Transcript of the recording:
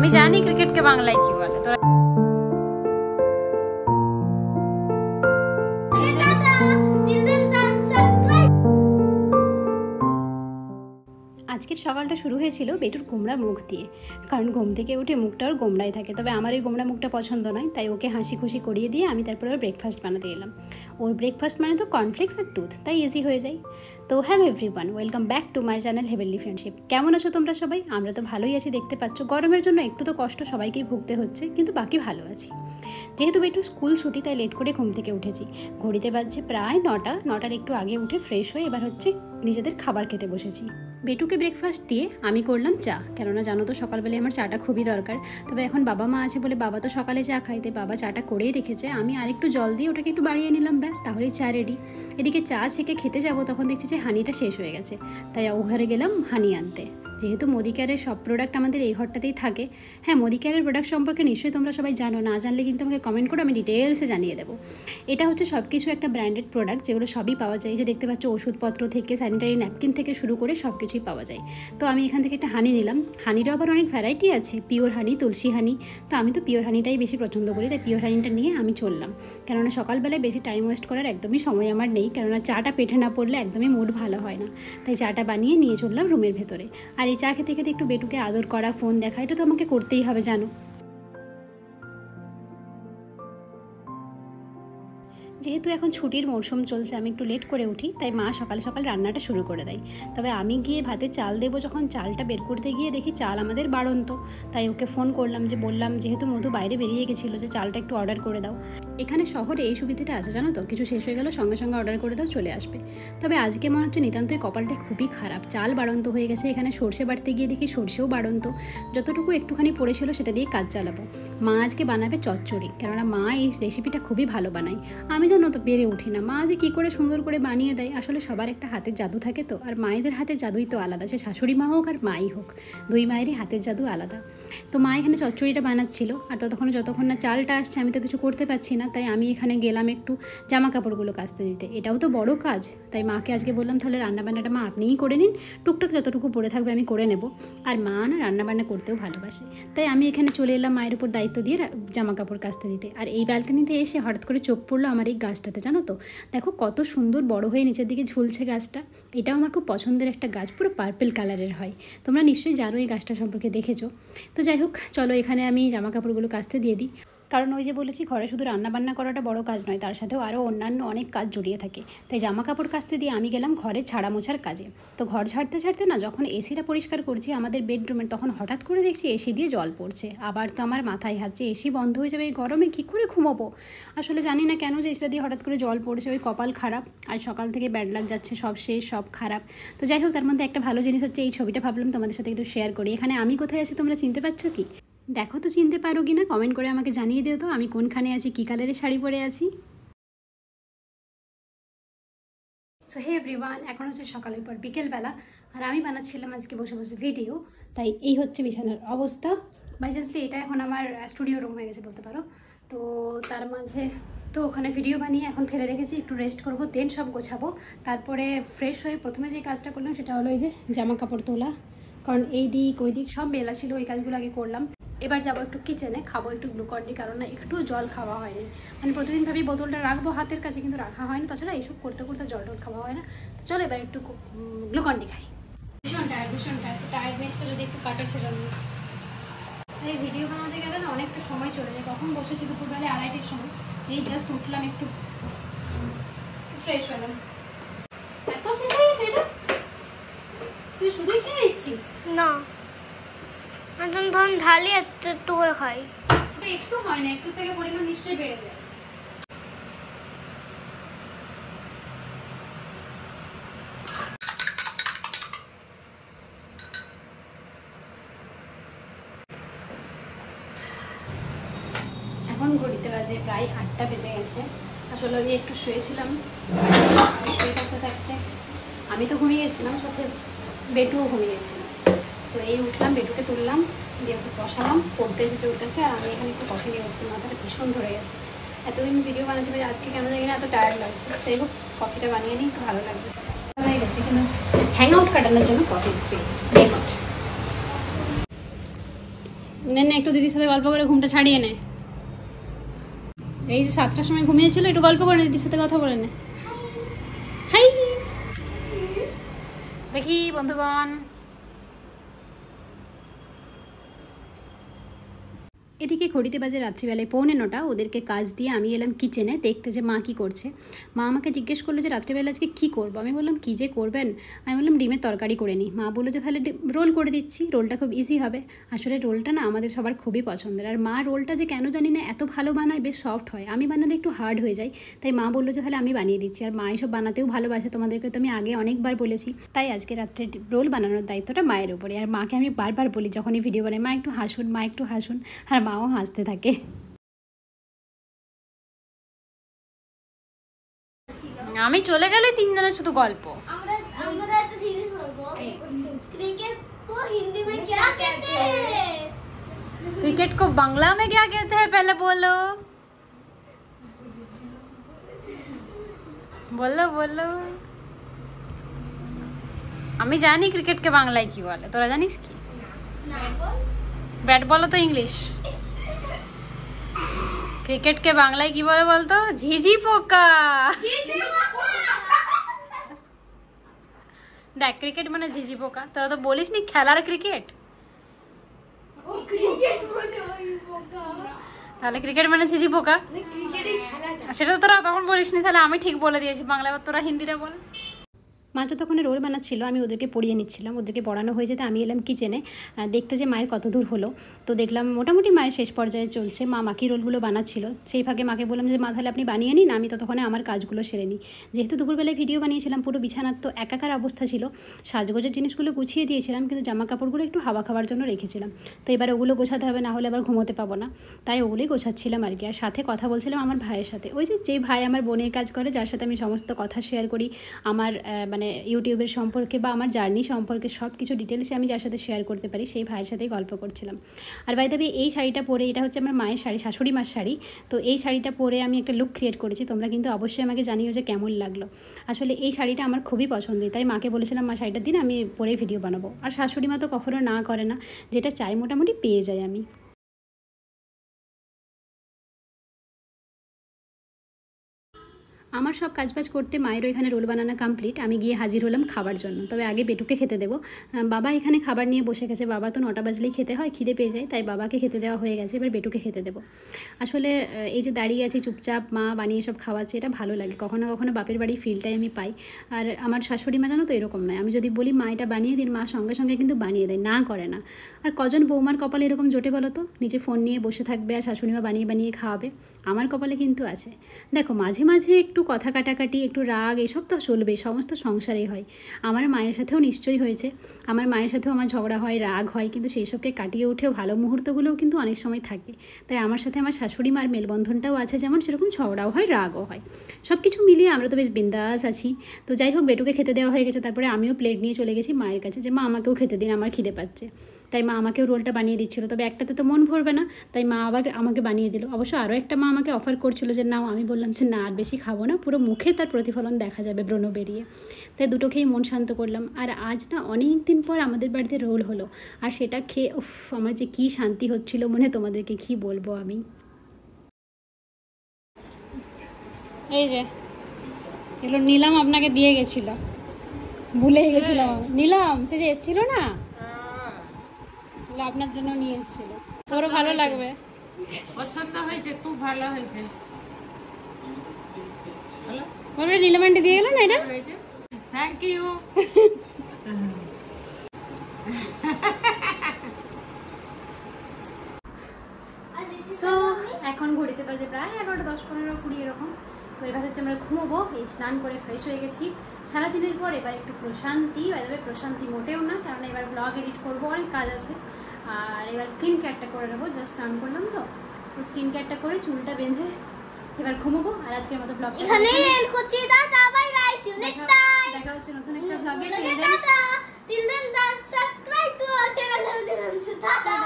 আমি জানি ক্রিকেটকে বাংলায় কি বলে। তোরা আজকের সকালটা শুরু হয়েছিল বেটুর গোমড়া মুখ দিয়ে, কারণ ঘুম থেকে উঠে মুখটা ওর গোমড়াই থাকে। তবে আমার ওই গোমড়া মুখটা পছন্দ নয়, তাই ওকে হাসি খুশি করিয়ে দিয়ে আমি তারপরে ওর ব্রেকফাস্ট বানাতে এলাম। ওর ব্রেকফাস্ট মানে তো কর্নফ্লেক্স আর দুধ, তাই ইজি হয়ে যায়। তো hello everyone, welcome back to my channel heavenly friendship. কেমন আছো তোমরা সবাই? আমরা তো ভালোই আছি, দেখতে পাচ্ছ। গরমের জন্য একটু তো কষ্ট সবাইকেই ভুগতে হচ্ছে, কিন্তু বাকি ভালো আছি। যেহেতু বেটুর স্কুল ছুটি, তাই লেট করে ঘুম থেকে উঠেছি। ঘড়িতে বাজছে প্রায় 9টার একটু আগে উঠে ফ্রেশ হয়ে এবার হচ্ছে নিজেদের খাবার খেতে বসেছি। বেটুকে ব্রেকফাস্ট দিয়ে আমি করলাম চা, কেননা জানো তো সকালবেলায় আমার চাটা খুবই দরকার। তবে এখন বাবা মা আছে বলে বাবা তো সকালে চা খায়, তাই বাবা চাটা করেই রেখেছে। আমি আরেকটু জল দিয়ে ওটাকে একটু বাড়িয়ে নিলাম, ব্যাস তাহলেই চা রেডি। এদিকে চা ছেঁকে খেতে যাব, তখন দেখছি যে হানিটা শেষ হয়ে গেছে, তাই ও ঘরে গেলাম হানি আনতে। যেহেতু মোদিকেয়ারের সব প্রোডাক্ট আমাদের এই ঘরটাতেই থাকে। হ্যাঁ, মোদিকেয়ারের প্রোডাক্ট সম্পর্কে নিশ্চয়ই তোমরা সবাই জানো, না জানলে কিন্তু আমাকে কমেন্ট করে আমি ডিটেলসে জানিয়ে দেবো। এটা হচ্ছে সব কিছু একটা ব্র্যান্ডেড প্রোডাক্ট, যেগুলো সবই পাওয়া যায়। যে দেখতে পাচ্ছ ওষুধপত্র থেকে স্যানিটারি ন্যাপকিন থেকে শুরু করে সব কিছুই পাওয়া যায়। তো আমি এখান থেকে একটা হানি নিলাম। হানিরও আবার অনেক ভ্যারাইটি আছে, পিওর হানি, তুলসী হানি। তো আমি তো পিওর হানিটাই বেশি পছন্দ করি, তাই পিওর হানিটা নিয়ে আমি চললাম। কেননা সকালবেলায় বেশি টাইম ওয়েস্ট করার একদমই সময় আমার নেই, কেননা চাটা পেটে না পড়লে একদমই মুড ভালো হয় না। তাই চাটা বানিয়ে নিয়ে চললাম রুমের ভেতরে। আর এই চা খেতে খেতে একটু বেটুকে আদর করা, ফোন দেখা, এটা তো আমাকে করতেই হবে জানো। যেহেতু এখন ছুটির মরশুম চলছে, আমি একটু লেট করে উঠি, তাই মা সকাল সকাল রান্নাটা শুরু করে দেয়। তবে আমি গিয়ে ভাতে চাল দেবো, যখন চালটা বের করতে গিয়ে দেখি চাল আমাদের বাড়ন্ত। তাই ওকে ফোন করলাম, যে বললাম যেহেতু মধু বাইরে বেরিয়ে গেছিলো, যে চালটা একটু অর্ডার করে দাও। এখানে শহরে এই সুবিধাটা আছে জানো তো, কিছু শেষ হয়ে গেল সঙ্গে সঙ্গে অর্ডার করে দাও, চলে আসবে। তবে আজকে মনে হচ্ছে নিতান্তই কপালটা খুবই খারাপ, চাল বাড়ন্ত হয়ে গেছে। এখানে সর্ষে বাড়তে গিয়ে দেখি সর্ষেও বাড়ন্ত। যতটুকু একটুখানি পড়েছিল সেটা দিয়ে কাজ চালাবো। মা আজকে বানাবে চচ্চড়ি, কেননা মা এই রেসিপিটা খুবই ভালো বানায়। আমি জানো তো পেরে উঠি না, মা যে কী করে সুন্দর করে বানিয়ে দেয়। আসলে সবার একটা হাতের জাদু থাকে তো, আর মায়েদের হাতের জাদুই তো আলাদা, সে শাশুড়ি মা হোক আর মাই হোক, দুই মায়েরই হাতের জাদু আলাদা। তো মা এখানে চচ্চড়িটা বানাচ্ছিল, আর যতক্ষণ না চালটা আসছে আমি তো কিছু করতে পারছি না। তাই আমি এখানে গেলাম একটু জামা কাপড়গুলো কাচতে দিতে। এটাও তো বড় কাজ, তাই মাকে আজকে বললাম তাহলে রান্নাবান্নাটা মা আপনিই করে নিন, টুকটাক যতটুকু পড়ে থাকবে আমি করে নেব। আর মা না রান্নাবান্না করতেও ভালোবাসে, তাই আমি এখানে চলে এলাম মায়ের উপর দায়িত্ব দিয়ে জামা কাপড় কাচতে দিতে। আর এই ব্যালকনিতে এসে হঠাৎ করে চোখ পড়লো আমার এই গাছটাতে, জানো তো, দেখো কত সুন্দর বড় হয়ে নিচের দিকে ঝুলছে গাছটা। এটাও আমার খুব পছন্দের একটা গাছ, পুরো পার্পল কালারের হয়। তোমরা নিশ্চয়ই জানো এই গাছটা সম্পর্কে, দেখেছো। তো যাই হোক, চলো এখানে আমি জামা কাপড়গুলো কাচতে দিয়ে দিই। কারণ ওই যে বলেছি, ঘরে শুধু রান্নাবান্না করাটা বড় কাজ নয়, তার সাথেও আরও অন্যান্য অনেক কাজ জড়িয়ে থাকে। তাই জামা কাপড় কাচতে দিয়ে আমি গেলাম ঘরে ঝাড়া মোছার কাজে। তো ঘর ঝাড়তে না, যখন এসিটা পরিষ্কার করছি আমাদের বেডরুমের, তখন হঠাৎ করে দেখছি এসি দিয়ে জল পড়ছে। আবার তো আমার মাথায় হাত, যে এসি বন্ধ হয়ে যাবে এই গরমে, কী করে ঘুমোবো। আসলে জানি না কেন যে এসিটা দিয়ে হঠাৎ করে জল পড়ছে, ওই কপাল খারাপ। আর সকাল থেকে ব্যাড লাক যাচ্ছে, সব শেষ, সব খারাপ। তো যাই হোক, তার মধ্যে একটা ভালো জিনিস হচ্ছে, এই ছবিটা ভাবলাম তোমাদের সাথে একটু শেয়ার করি। এখানে আমি কোথায় আছি তোমরা চিনতে পারছো কি? দেখো তো চিনতে পারো কি না, কমেন্ট করে আমাকে জানিয়ে দিও তো আমি কোনখানে আছি, কী কালারের শাড়ি পরে আছি। সো হে এভরিওয়ান, এখন হচ্ছে সকালের পর বিকেলবেলা, আর আমি বানাচ্ছিলাম আজকে বসে বসে ভিডিও। তাই এই হচ্ছে বিছানার অবস্থা। বাই চান্সলি এটা এখন আমার স্টুডিও রুম হয়ে গেছে বলতে পারো। তো তার মাঝে তো ওখানে ভিডিও বানিয়ে এখন ফেলে রেখেছি, একটু রেস্ট করবো, দেন সব গোছাবো। তারপরে ফ্রেশ হয়ে প্রথমে যে কাজটা করলাম সেটা হলো এই যে জামা কাপড় তোলা, কারণ এই দিক ওই দিক সব মেলা ছিল, ওই কাজগুলো আগে করলাম। এবার যাবো একটু কিচেনে, খাবো একটু গ্লুকন্ডি, কারণ না একটু জল খাওয়া হয়নি। মানে প্রতিদিন ভাবি বোতলটা রাখবো হাতের কাছে, কিন্তু রাখা হয় না। তাছাড়া এইসব করতে করতে জল টল খাওয়া হয় না। তো চলো এবার একটু গ্লুকন্ডি খাই। ভীষণ টায়ার্ড টায়ার্ডনেসটা যদি একটু কাটে সেজন্য। আর এই ভিডিও বানাতে গেলে না অনেকটা সময় চলে যায়। কখন বসেছি দুপুরবেলায় 2:30টার সময়, এই জাস্ট উঠলাম, একটু ফ্রেশ হলাম। এত শেষ হয়ে গেছে এটা? তুই শুধুই খেয়ে দিচ্ছিস? না, এখন ধরুন ঢালি একটু করে খাই। এটা একটু হয় না, একটু থেকে পরিমাণ নিশ্চয়ই বেড়ে যায়। এখন ঘড়িতে বাজে প্রায় 8টা বেজে গেছে। আসলে ওই একটু শুয়েছিলাম, শুয়ে থাকতে থাকতে আমি তো ঘুমিয়ে গেছিলাম, সাথে বেটুও ঘুমিয়ে গেছিল। তো এই উঠলাম, বেটুকে তুললাম, দিয়ে একটু বসালাম, পড়তে এসেছে ওর কাছে। আর আমি এখানে একটু কফি নিয়ে বসছি, মাথাটা ভীষণ ধরে গেছে। এতদিন ভিডিও বানাচ্ছি, আজকে কেন জানি না এত টায়ার্ড লাগছে। সেই হোক, কফিটা বানিয়ে নিই, একটু ভালো লাগবে। হয়ে গেছে, কিন্তু হ্যাং আউট কাটানোর জন্য কফি ইজ বেস্ট। নে নে একটু দিদির সাথে গল্প করে ঘুমটা ছাড়িয়ে নে। এই যে 7টার সময় ঘুমিয়েছিল, একটু গল্প করে নে, দিদির সাথে কথা বলে নে। হাই দেখি বন্ধুগণ, এদিকে ঘড়িতে বাজে রাত্রিবেলায় 8:45। ওদেরকে কাজ দিয়ে আমি এলাম কিচেনে দেখতে যে মা কী করছে। মা আমাকে জিজ্ঞেস করলো যে রাত্রিবেলা আজকে কী করবো। আমি বললাম কী যে করবেন, আমি বললাম ডিমের তরকারি করে নিই। মা বললো যে তাহলে রোল করে দিচ্ছি, রোলটা খুব ইজি হবে। আসলে রোলটা না আমাদের সবার খুবই পছন্দের, আর মা রোলটা যে কেন জানি না এত ভালো বানায়, বেশ সফট হয়। আমি বানালে একটু হার্ড হয়ে যায়, তাই মা বললো যে তাহলে আমি বানিয়ে দিচ্ছি। আর মা এসব বানাতেও ভালোবাসে, তোমাদেরকে তো আমি আগে অনেকবার বলেছি। তাই আজকে রাত্রে রোল বানানোর দায়িত্বটা মায়ের উপরে। আর মাকে আমি বারবার বলি যখনই ভিডিও বানাই, মা একটু হাসুন, মা একটু হাসুন, আর মাও হাসতে থাকে। আমি চলে গেলে তিনজনের শুধু গল্প। আমরা একটা জিনিস বলবো, क्रिकेट को हिंदी में क्या कहते हैं? क्रिकेट को बांग्ला में क्या कहते हैं, पहले बोलो बोलो बोलो। আমি জানি ক্রিকেটকে বাংলায় কি বলে, তোরা জানিস কি? ব্যাট বলো তো ইংলিশ। ক্রিকেটকে বাংলায় কি বলে বলতো? ঝিঝি পোকা। দেখ ক্রিকেট মানে ঝিঝি পোকা, তোরা তো বলিস নি খেলার ক্রিকেট। তাহলে ক্রিকেট মানে ঝিঝি পোকা, সেটা তো তোরা তখন বলিস নি। তাহলে আমি ঠিক বলে দিয়েছি বাংলা, এবার তোরা হিন্দিটা বল। মা যতক্ষণে রোল বানাচ্ছিল আমি ওদেরকে পড়িয়ে নিচ্ছিলাম। ওদেরকে পড়ানো হয়ে যেতে আমি এলাম কিচেনে দেখতে যে মায়ের কত দূর হলো। তো দেখলাম মোটামুটি মায়ের শেষ পর্যায়ে চলছে। মা মাকি রোলগুলো বানাচ্ছিল, সেই ফাঁকে মাকে বললাম যে মা তাহলে আপনি বানিয়ে নিন, আমি ততক্ষণে আমার কাজগুলো সেরে নিই। যেহেতু দুপুরবেলায় ভিডিও বানিয়েছিলাম, পুরো বিছানার তো একাকার অবস্থা ছিল। সাজগোজের জিনিসগুলো গুছিয়ে দিয়েছিলাম, কিন্তু জামা কাপড়গুলো একটু হাওয়া খাওয়ার জন্য রেখেছিলাম। তো এবার ওগুলো গোছাতে হবে, না হলে আবার ঘুমোতে পাবো না, তাই ওগুলোই গোছাচ্ছিলাম আর কি। আর সাথে কথা বলছিলাম আমার ভাইয়ের সাথে, ওই যে ভাই আমার বোনের কাজ করে, যার সাথে আমি সমস্ত কথা শেয়ার করি, আমার মানে ইউটিউবের সম্পর্কে বা আমার জার্নি সম্পর্কে সব কিছু ডিটেলসে আমি যার সাথে শেয়ার করতে পারি, সেই ভাইয়ের সাথেই গল্প করছিলাম। আর বাই দ্য ওয়ে এই শাড়িটা পরে, এটা হচ্ছে আমার মায়ের শাড়ি, শাশুড়ি মার শাড়ি। তো এই শাড়িটা পরে আমি একটা লুক ক্রিয়েট করেছি, তোমরা কিন্তু অবশ্যই আমাকে জানিও যে কেমন লাগলো। আসলে এই শাড়িটা আমার খুবই পছন্দের, তাই মাকে বলেছিলাম মা শাড়িটার দিন আমি পরে ভিডিও বানাবো। আর শাশুড়ি মা তো কখনো না করে না, যেটা চাই মোটামুটি পেয়ে যাই আমি। আমার সব কাজবাজ করতে মায়েরও এখানে রোল বানানো কমপ্লিট। আমি গিয়ে হাজির হলাম খাবার জন্য, তবে আগে বেটুকে খেতে দেবো। বাবা এখানে খাবার নিয়ে বসে গেছে, বাবা তো 9টা বাজলেই খেতে হয়, খিদে পেয়ে যায়, তাই বাবাকে খেতে দেওয়া হয়ে গেছে, এবার বেটুকে খেতে দেবো। আসলে এই যে দাঁড়িয়ে আছি চুপচাপ, মা বানিয়ে সব খাওয়াচ্ছে, এটা ভালো লাগে। কখনো কখনো বাপের বাড়ির ফিলটাই আমি পাই। আর আমার শাশুড়ি মা জানো তো এরকম নয়, আমি যদি বলি মা এটা বানিয়ে দিন, মা সঙ্গে সঙ্গে কিন্তু বানিয়ে দেয়, না করে না। আর কজন বৌমার কপালে এরকম জোটে বলো তো, নিজে ফোন নিয়ে বসে থাকবে আর শাশুড়ি মা বানিয়ে বানিয়ে খাওয়াবে? আমার কপালে কিন্তু আছে। দেখো মাঝে মাঝে একটু কথা কাটাকাটি, একটু রাগ, এসব তো চলবেই, সমস্ত সংসারেই হয়। আমার মায়ের সাথেও নিশ্চয়ই হয়েছে, আমার মায়ের সাথেও আমার ঝগড়া হয়, রাগ হয়, কিন্তু সেই সবকে কাটিয়ে উঠেও ভালো মুহূর্তগুলোও কিন্তু অনেক সময় থাকে। তাই আমার সাথে আমার শাশুড়ি মার মেলবন্ধনটাও আছে, যেমন সেরকম ঝগড়াও হয়, রাগও হয়, সব কিছু মিলিয়ে আমরা তো বেশ বিন্দাস আছি। তো যাই হোক, বেটুকে খেতে দেওয়া হয়ে গেছে, তারপরে আমিও প্লেট নিয়ে চলে গেছি মায়ের কাছে যে মা আমাকেও খেতে দিন, আমার খিদে পাচ্ছে। তাই মা আমাকেও রোলটা বানিয়ে দিচ্ছিলো, তবে একটাতে তো মন ভরবে না, তাই মা আবার আমাকে বানিয়ে দিল। অবশ্য আরও একটা মা আমাকে অফার করছিল যে নাও, আমি বললাম যে না আর বেশি খাবো না, পুরো মুখে তার প্রতিফলন দেখা যাবে ব্রণ বেরিয়ে। তাই দুটো খেয়েই মন শান্ত করলাম। আর আজ না অনেক দিন পর আমাদের বাড়িতে রোল হলো, আর সেটা খেয়ে উফ আমার যে কী শান্তি হচ্ছিল মনে, তোমাদেরকে কী বলবো আমি। এই যে এগুলো নিলাম, আপনাকে দিয়ে গেছিল, ভুলেই গেছিলাম। নিলাম, সে যে এসছিল না, আপনার জন্য নিয়ে এসেছিল, ওরও ভালো লাগবে। পছন্দ হয়েছে, খুব ভালো হয়েছে। নীলম আন্টি দিয়ে গেল না এটা, থ্যাংক ইউ। সো এখন ঘড়িতে বাজে প্রায় 11টা 10, 15, 20 এরকম। তো এবার হচ্ছে আমরা ঘুমোবো। এই স্নান করে ফ্রেশ হয়ে গেছি সারাদিনের পর, এবার একটু প্রশান্তি। বাইরে প্রশান্তি মোটেও না, কারণ এবার ব্লগ এডিট করবো, অনেক কাজ আছে। আর এবার স্কিন কেয়ারটা করে নেবো, জাস্ট স্নান করলাম তো স্কিন কেয়ারটা করে চুলটা বেঁধে এবার ঘুমোবো। আর আজকের মতো ব্লগ এখানে এন্ড করছি। টাটা, bye bye, see you next time. দেখা হচ্ছে নতুন একটা ব্লগে। টাটা, till then subscribe to our channel. Tata.